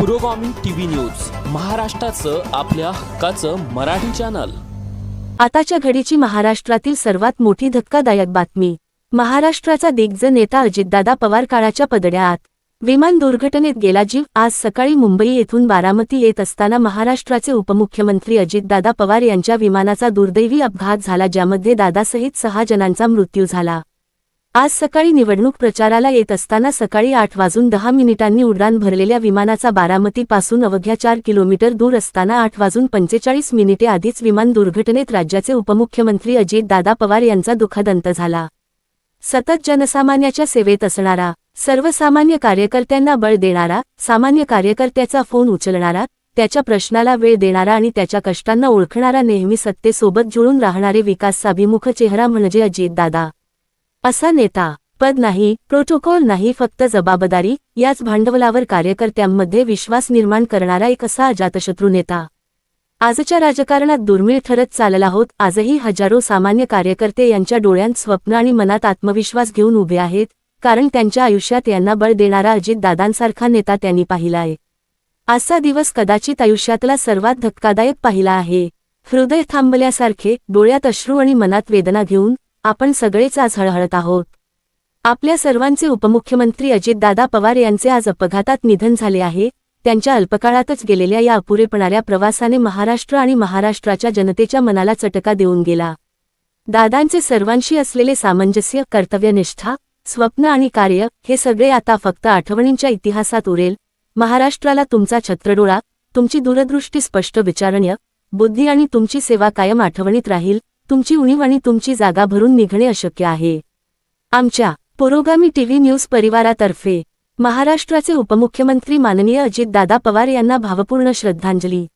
पुरोगामी TV news, महाराष्ट्राचं आपल्या हक्काचं मराठी चॅनल। आताच्या घडीची महाराष्ट्रातील सर्वात मोठी धक्कादायक बातमी। महाराष्ट्राचा दिग्गज नेता अजितदादा पवार काळाच्या पदड्यात। विमान दुर्घटनेत गेला जीव। आज सकाळी मुंबई येथून बारामती येत असताना महाराष्ट्राचे उपमुख्यमंत्री अजितदादा पवार यांच्या विमानाचा दुर्दैवी अपघात झाला, ज्यामध्ये दादासहित 6 जणांचा मृत्यू झाला। आज सकाळी निवडणूक प्रचाराला येत असताना सकाळी 8:10 उड्डाण भरलेल्या विमानाचा बारामतीपासून अवघ्या 4 किलोमीटर दूर असताना 8:45 आधीच विमान दुर्घटनेत राज्याचे उपमुख्यमंत्री अजितदादा पवार यांचा दुःखद अंत झाला। सतत जनसामान्याच्या सेवेत असणारा, सर्वसामान्य कार्यकर्त्यांना बळ देणारा, सामान्य कार्यकर्त्याचा फोन उचलणारा, त्याच्या प्रश्नाला वेळ देणारा आणि त्याच्या कष्टांना ओळखणारा, नेहमी सत्तेसोबत जुळून राहणारे विकासाभिमुख चेहरा म्हणजे अजितदादा। असा नेता, पद नाही, प्रोटोकॉल नाही, फक्त जबाबदारी, याच भांडवलावर कार्यकर्त्यांमध्ये विश्वास निर्माण करणारा एक असा अजातशत्रू नेता आजच्या राजकारणात दुर्मिळ ठरत चालला होत। आजही हजारो सामान्य कार्यकर्ते यांच्या डोळ्यांत स्वप्न आणि मनात आत्मविश्वास घेऊन उभे आहेत, कारण त्यांच्या आयुष्यात यांना बळ देणारा अजितदादांसारखा नेता त्यांनी पाहिलाय। आजचा दिवस कदाचित आयुष्यातला सर्वात धक्कादायक पाहिला आहे। हृदय थांबल्यासारखे, डोळ्यात अश्रू आणि मनात वेदना घेऊन आपण सगळेच आज हळहळत आहोत। आपल्या सर्वांचे उपमुख्यमंत्री अजितदादा पवार यांचे आज अपघातात निधन झाले आहे। त्यांच्या अल्पकाळातच गेलेल्या या अपुरेपणाऱ्या प्रवासाने महाराष्ट्र आणि महाराष्ट्राच्या जनतेच्या मनाला चटका देऊन गेला। दादांचे सर्वांशी असलेले सामंजस्य, कर्तव्यनिष्ठा, स्वप्न आणि कार्य हे सगळे आता फक्त आठवणींच्या इतिहासात उरेल। महाराष्ट्राला तुमचा छत्रडोळा, तुमची दूरदृष्टी, स्पष्ट विचारणीय बुद्धी आणि तुमची सेवा कायम आठवणीत राहील। तुमची उणीव आणि तुमची जागा भरून निघणे अशक्य आहे। आमच्या पुरोगामी टीव्ही न्यूज परिवारातर्फे महाराष्ट्राचे उपमुख्यमंत्री माननीय अजितदादा पवार यांना भावपूर्ण श्रद्धांजली।